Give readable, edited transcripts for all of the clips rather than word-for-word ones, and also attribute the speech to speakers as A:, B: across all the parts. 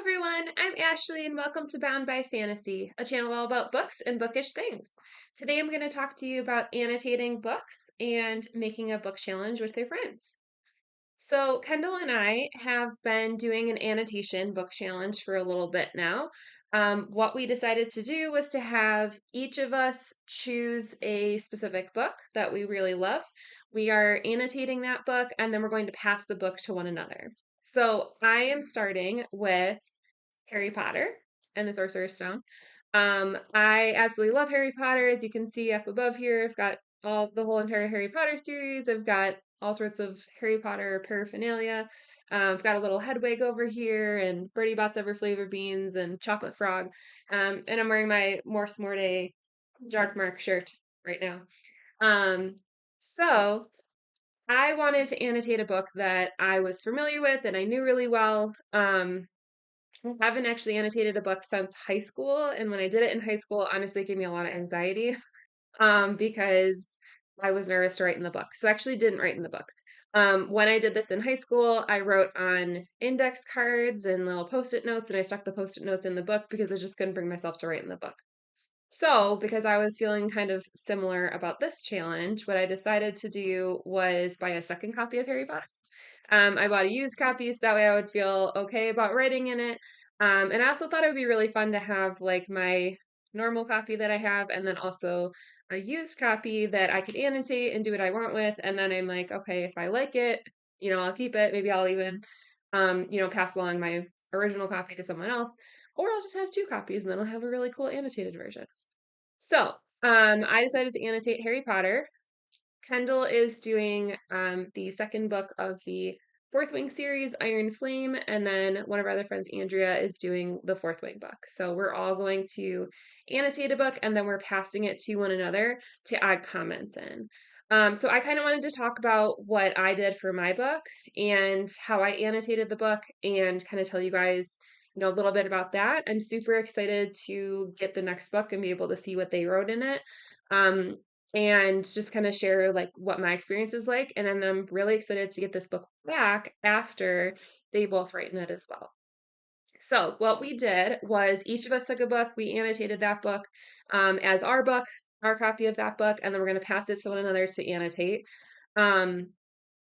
A: everyone, I'm Ashley and welcome to Bound by Fantasy, a channel all about books and bookish things. Today I'm going to talk to you about annotating books and making a book challenge with your friends. So, Kendall and I have been doing an annotation book challenge for a little bit now. What we decided to do was to have each of us choose a specific book that we really love. We are annotating that book and then we're going to pass the book to one another. So, I am starting with Harry Potter and the Sorcerer's Stone. I absolutely love Harry Potter. As you can see up above here, I've got the whole entire Harry Potter series. I've got all sorts of Harry Potter paraphernalia. I've got a little Hedwig over here and Bertie Bott's Ever Flavor Beans and Chocolate Frog. And I'm wearing my Morse Morte Dark Mark shirt right now. Um, so I wanted to annotate a book that I was familiar with and I knew really well. I haven't actually annotated a book since high school, and when I did it in high school, honestly, it gave me a lot of anxiety, because I was nervous to write in the book. So I actually didn't write in the book. When I did this in high school, I wrote on index cards and little post-it notes, and I stuck the post-it notes in the book because I just couldn't bring myself to write in the book. So, because I was feeling kind of similar about this challenge, what I decided to do was buy a second copy of Harry Potter. I bought a used copy so that way I would feel okay about writing in it. And I also thought it would be really fun to have like my normal copy that I have and then also a used copy that I could annotate and do what I want with. And then I'm like, okay, if I like it, I'll keep it. Maybe I'll even, pass along my original copy to someone else, or I'll just have two copies and then I'll have a really cool annotated version. So, I decided to annotate Harry Potter. Kendall is doing the second book of the Fourth Wing series, Iron Flame, and then one of our other friends, Andrea, is doing the Fourth Wing book. So we're all going to annotate a book and then we're passing it to one another to add comments in. So I kind of wanted to talk about what I did for my book and how I annotated the book and kind of tell you guys, a little bit about that. I'm super excited to get the next book and be able to see what they wrote in it. Um, and just kind of share like what my experience is like. And then I'm really excited to get this book back after they both write in it as well. So what we did was each of us took a book, we annotated that book as our book, our copy of that book, and then we're going to pass it to one another to annotate. Um,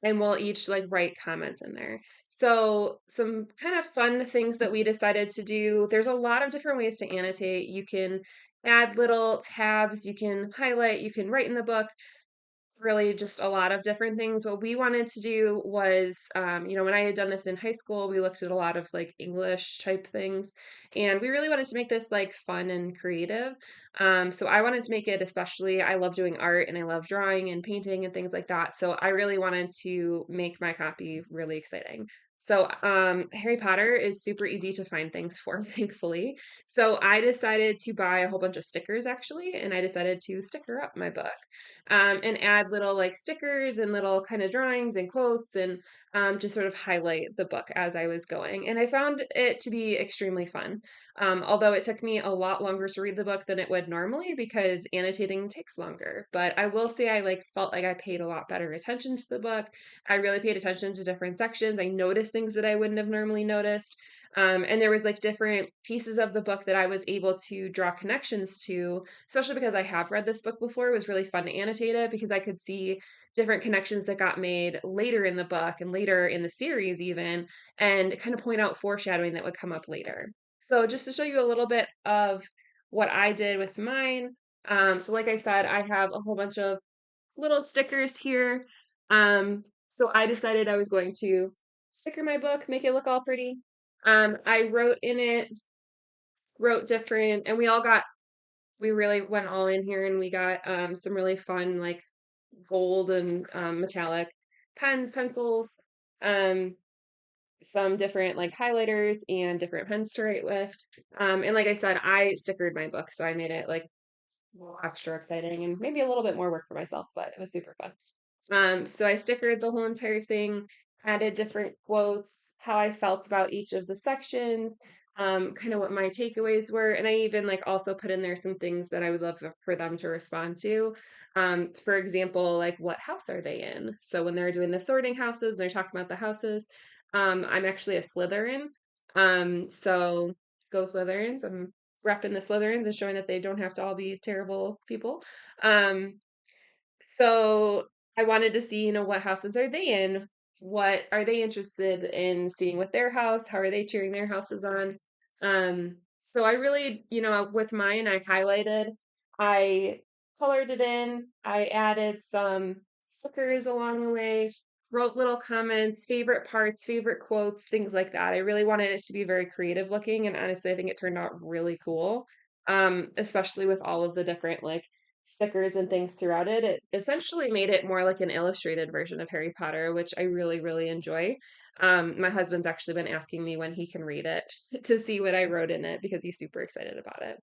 A: and we'll each like write comments in there. So some kind of fun things that we decided to do. There's a lot of different ways to annotate. You can add little tabs, you can highlight, you can write in the book, really just a lot of different things. What we wanted to do was, when I had done this in high school, we looked at a lot of like English type things, and we really wanted to make this like fun and creative. So I wanted to make it, especially, I love doing art and I love drawing and painting and things like that. So I really wanted to make my copy really exciting. So Harry Potter is super easy to find things for, thankfully. So I decided to buy a whole bunch of stickers actually, and I decided to sticker up my book and add little like stickers and little kind of drawings and quotes and just sort of highlight the book as I was going. And I found it to be extremely fun. Although it took me a lot longer to read the book than it would normally because annotating takes longer. But I will say I like felt like I paid a lot better attention to the book. I really paid attention to different sections. I noticed things that I wouldn't have normally noticed. And there was like different pieces of the book that I was able to draw connections to, especially because I have read this book before. It was really fun to annotate it because I could see different connections that got made later in the book and later in the series, even, and kind of point out foreshadowing that would come up later. So, just to show you a little bit of what I did with mine. So, like I said, I have a whole bunch of little stickers here. So, I decided I was going to sticker my book, make it look all pretty. I wrote in it, wrote different, and we really went all in here and we got some really fun like gold and metallic pens, pencils, um, some different like highlighters and different pens to write with. And like I said, I stickered my book, so I made it like a little extra exciting and maybe a little bit more work for myself, but it was super fun. So I stickered the whole entire thing, added different quotes, how I felt about each of the sections, kind of what my takeaways were, and I even like also put in there some things that I would love for them to respond to. For example, like what house are they in? So when they're doing the sorting houses and they're talking about the houses, I'm actually a Slytherin. So go Slytherins. I'm repping the Slytherins and showing that they don't have to all be terrible people. Um, so I wanted to see, what houses are they in? What are they interested in seeing with their house? How are they cheering their houses on? So I really, with mine, I colored it in, I added some stickers along the way, wrote little comments, favorite parts, favorite quotes, things like that. I really wanted it to be very creative looking, and honestly, I think it turned out really cool. Especially with all of the different like stickers and things throughout it. It essentially made it more like an illustrated version of Harry Potter, which I really, really enjoy. My husband's actually been asking me when he can read it to see what I wrote in it because he's super excited about it.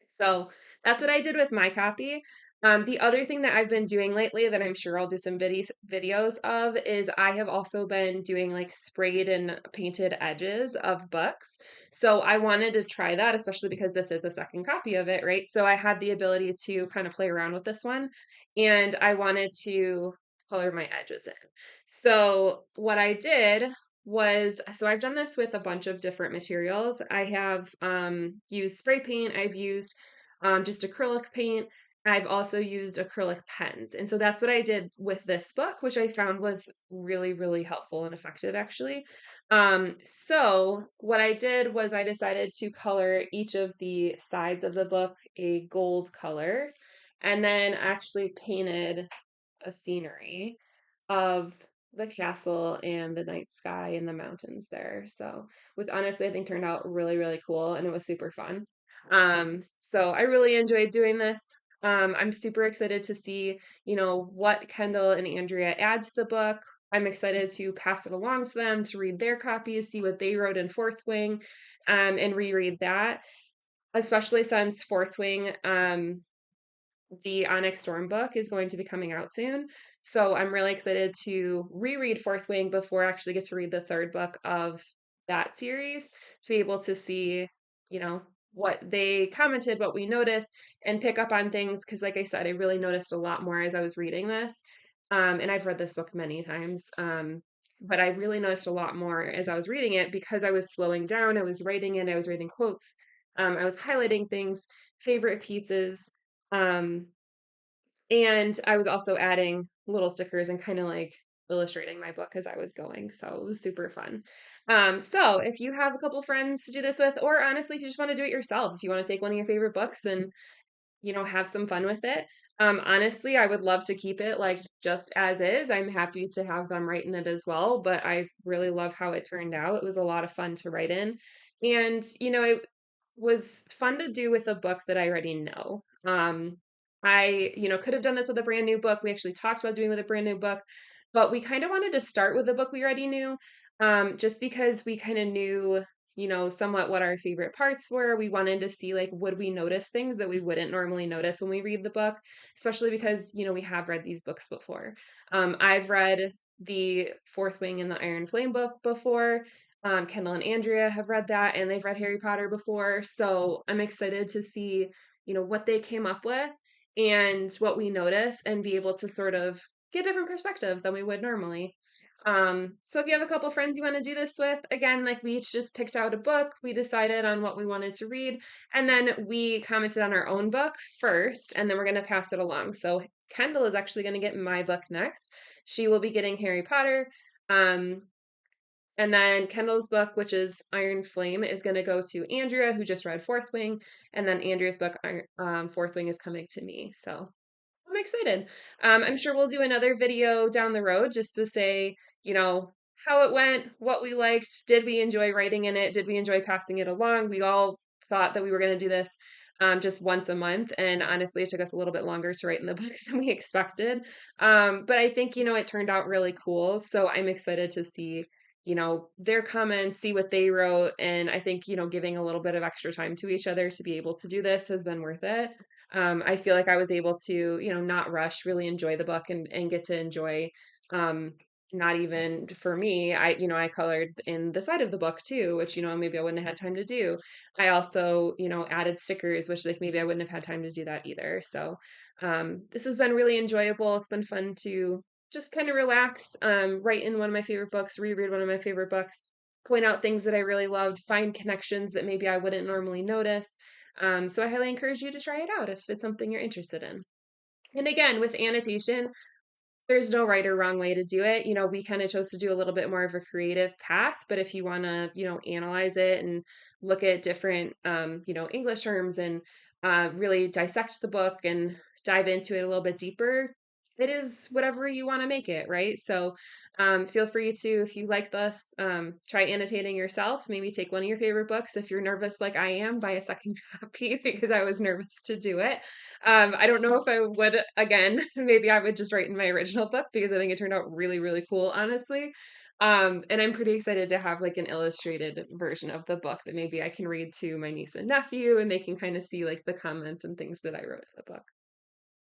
A: So that's what I did with my copy. The other thing that I've been doing lately that I'm sure I'll do some videos of is I have also been doing like sprayed and painted edges of books. So I wanted to try that, especially because this is a second copy of it, right? So I had the ability to kind of play around with this one, and I wanted to color my edges in. So what I did so I've done this with a bunch of different materials. I have used spray paint, I've used just acrylic paint. I've also used acrylic pens. And so that's what I did with this book, which I found was really, really helpful and effective, actually. So what I did was I decided to color each of the sides of the book a gold color and then actually painted a scenery of the castle and the night sky and the mountains there. So, which honestly I think turned out really, really cool and it was super fun. So I really enjoyed doing this. I'm super excited to see, what Kendall and Andrea add to the book. I'm excited to pass it along to them to read their copies, see what they wrote in Fourth Wing, and reread that. Especially since Fourth Wing, the Onyx Storm book is going to be coming out soon. So I'm really excited to reread Fourth Wing before I actually get to read the third book of that series to be able to see, you know, what they commented, what we noticed, and pick up on things. Because, like I said, I really noticed a lot more as I was reading this. And I've read this book many times. But I really noticed a lot more as I was reading it because I was slowing down. I was writing it, I was writing quotes, I was highlighting things, favorite pieces. Um, and I was also adding little stickers and kind of like illustrating my book as I was going. So it was super fun. So if you have a couple friends to do this with, or honestly, if you just want to do it yourself, if you want to take one of your favorite books and, have some fun with it. Honestly, I would love to keep it like just as is. I'm happy to have them write in it as well, but I really love how it turned out. It was a lot of fun to write in. And, it was fun to do with a book that I already know. I, could have done this with a brand new book. We actually talked about doing with a brand new book, but we kind of wanted to start with a book we already knew, just because we kind of knew, somewhat what our favorite parts were. We wanted to see like would we notice things that we wouldn't normally notice when we read the book, especially because, we have read these books before. I've read the Fourth Wing and the Iron Flame book before. Kendall and Andrea have read that and they've read Harry Potter before. So I'm excited to see, what they came up with and what we notice and be able to sort of get a different perspective than we would normally. So if you have a couple friends you want to do this with, again, like we each just picked out a book, we decided on what we wanted to read, and then we commented on our own book first, and then we're going to pass it along. So Kendall is actually going to get my book next. She will be getting Harry Potter. Um, and then Kendall's book, which is Iron Flame, is going to go to Andrea, who just read Fourth Wing. And then Andrea's book, Fourth Wing, is coming to me. So I'm excited. I'm sure we'll do another video down the road just to say, how it went, what we liked. Did we enjoy writing in it? Did we enjoy passing it along? We all thought that we were going to do this just once a month. And honestly, it took us a little bit longer to write in the books than we expected. But I think, it turned out really cool. So I'm excited to see, their comments, see what they wrote. And I think, giving a little bit of extra time to each other to be able to do this has been worth it. I feel like I was able to, not rush, really enjoy the book and get to enjoy, um, not even for me, I colored in the side of the book too, which, maybe I wouldn't have had time to do. I also, added stickers, which like maybe I wouldn't have had time to do that either. So, this has been really enjoyable. It's been fun to just kind of relax, write in one of my favorite books, reread one of my favorite books. point out things that I really loved, find connections that maybe I wouldn't normally notice. So I highly encourage you to try it out if it's something you're interested in. And again, with annotation, there's no right or wrong way to do it. We kind of chose to do a little bit more of a creative path, but if you want to, analyze it and look at different, English terms and really dissect the book and dive into it a little bit deeper, it is whatever you want to make it, right? So feel free to, if you like this, try annotating yourself. Maybe take one of your favorite books. If you're nervous like I am, buy a second copy because I was nervous to do it. I don't know if I would again. Maybe I would just write in my original book because I think it turned out really, really cool, honestly. And I'm pretty excited to have like an illustrated version of the book that maybe I can read to my niece and nephew and they can kind of see like the comments and things that I wrote in the book.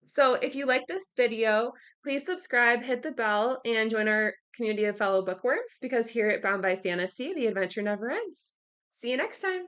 A: So if you like this video, please subscribe, hit the bell, and join our community of fellow bookworms because here at Bound by Fantasy, the adventure never ends. See you next time.